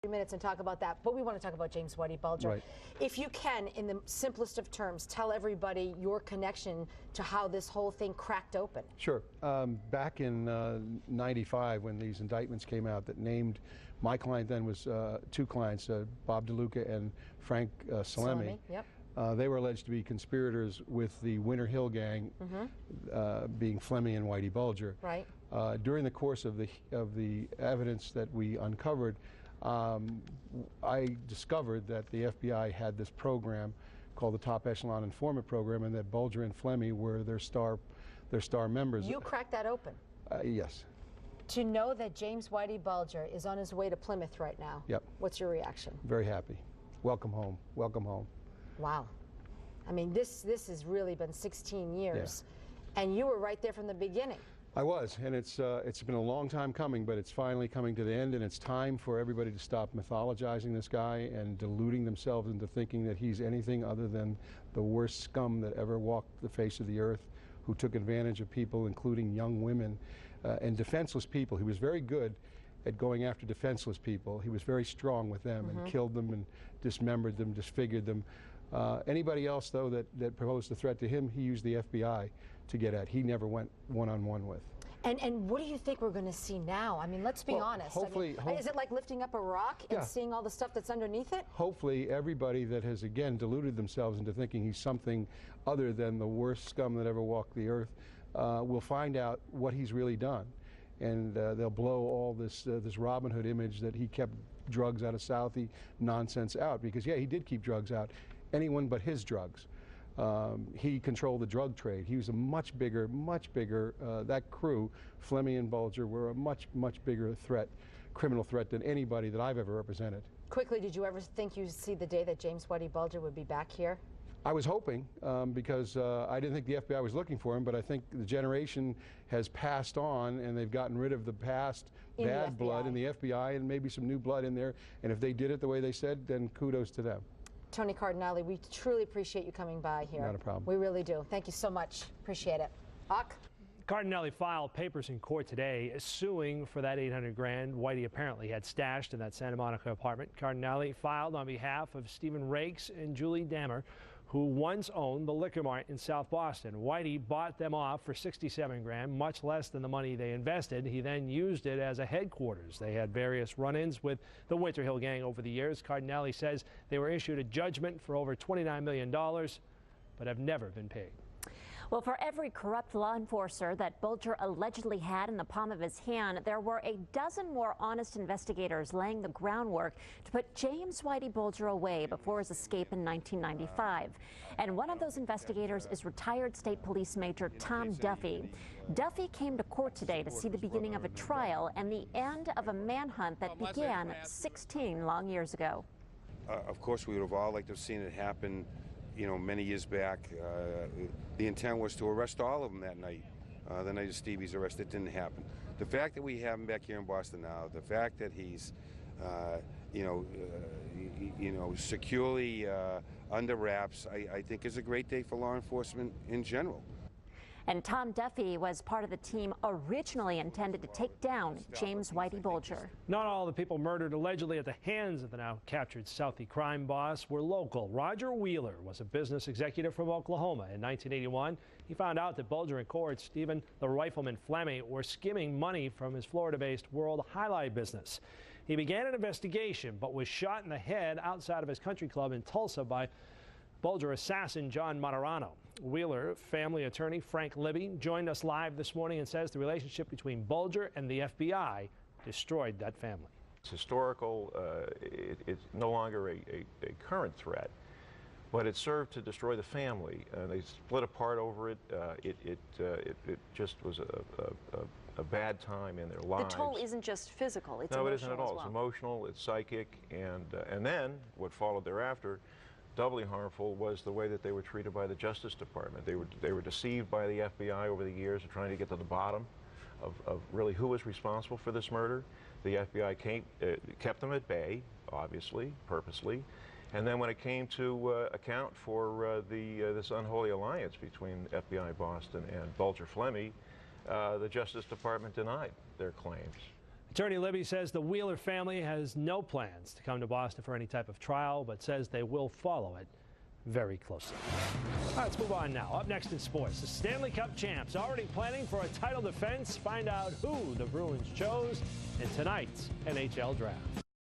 minutes and talk about that, but we want to talk about James Whitey Bulger. Right. If you can, in the simplest of terms, tell everybody your connection to how this whole thing cracked open. Sure. Back in '95, when these indictments came out that named my client, then was two clients, Bob DeLuca and Frank Salemi. Yep. They were alleged to be conspirators with the Winter Hill gang, being Fleming and Whitey Bulger. Right. During the course of the evidence that we uncovered, I discovered that the FBI had this program called the Top Echelon Informant Program, and that Bulger and Fleming were their star members. You cracked that open. Yes. To know that James Whitey Bulger is on his way to Plymouth right now. Yep. What's your reaction? Very happy. Welcome home. Welcome home. Wow. I mean, this has really been 16 years, and you were right there from the beginning. I was, and it's been a long time coming, but it's finally coming to the end, and it's time for everybody to stop mythologizing this guy and deluding themselves into thinking that he's anything other than the worst scum that ever walked the face of the earth, who took advantage of people, including young women and defenseless people. He was very good at going after defenseless people. He was very strong with them and killed them and dismembered them, disfigured them. Anybody else, though, that posed a threat to him, he used the FBI to get at. He never went one-on-one with. And what do you think we're going to see now? I mean, let's be honest. Hopefully, is it like lifting up a rock and seeing all the stuff that's underneath it? Hopefully, everybody that has, again, deluded themselves into thinking he's something other than the worst scum that ever walked the earth will find out what he's really done. And they'll blow all this Robin Hood image that he kept drugs out of Southie nonsense out. Because, yeah, he did keep drugs out. Anyone but his drugs. He controlled the drug trade. He was a much bigger, that crew, Fleming and Bulger, were a much bigger threat, criminal threat, than anybody that I've ever represented. Quickly, did you ever think you'd see the day that James Whitey Bulger would be back here? I was hoping, because I didn't think the FBI was looking for him, but I think the generation has passed on, and they've gotten rid of the past bad blood in the FBI, and maybe some new blood in there. And if they did it the way they said, then kudos to them. Tony Cardinale, we truly appreciate you coming by here. Not a problem. We really do. Thank you so much. Appreciate it. Huck? Cardinale filed papers in court today suing for that $800,000 Whitey apparently had stashed in that Santa Monica apartment. Cardinale filed on behalf of Stephen Rakes and Julie Dammer, who once owned the Liquor Mart in South Boston. Whitey bought them off for $67,000, much less than the money they invested. He then used it as a headquarters. They had various run-ins with the Winter Hill gang over the years. Cardinale says they were issued a judgment for over $29 million, but have never been paid. Well, for every corrupt law enforcer that Bulger allegedly had in the palm of his hand, there were a dozen more honest investigators laying the groundwork to put James Whitey Bulger away before his escape in 1995. And one of those investigators is retired State Police Major Tom Duffy. Duffy came to court today to see the beginning of a trial and the end of a manhunt that began 16 long years ago. Of course, we would have all liked to have seen it happen, you know, many years back. The intent was to arrest all of them that night. The night of Stevie's arrest, it didn't happen. The fact that we have him back here in Boston now, the fact that he's, securely under wraps, I think is a great day for law enforcement in general. And Tom Duffy was part of the team originally intended to take down James Whitey Bulger. Not all the people murdered allegedly at the hands of the now captured Southie crime boss were local. Roger Wheeler was a business executive from Oklahoma. In 1981, he found out that Bulger and Cord, Stephen the Rifleman Fleming, were skimming money from his Florida-based World Highlight business. He began an investigation, but was shot in the head outside of his country club in Tulsa by Bulger assassin John Materano. Wheeler family attorney Frank Libby joined us live this morning and says the relationship between Bulger and the FBI destroyed that family. It's historical. It's no longer a current threat, but it served to destroy the family. They split apart over it. It just was a bad time in their lives. The toll isn't just physical, it's emotional. No, it isn't at all. Well. It's emotional, it's psychic, and then what followed thereafter, doubly harmful, was the way that they were treated by the Justice Department. They were deceived by the FBI over the years of trying to get to the bottom of really who was responsible for this murder. The FBI kept them at bay, obviously, purposely, and then when it came to account for this unholy alliance between FBI Boston and Bulger Fleming, the Justice Department denied their claims. Attorney Libby says the Wheeler family has no plans to come to Boston for any type of trial, but says they will follow it very closely. All right, let's move on now. Up next in sports, the Stanley Cup champs already planning for a title defense. Find out who the Bruins chose in tonight's NHL draft.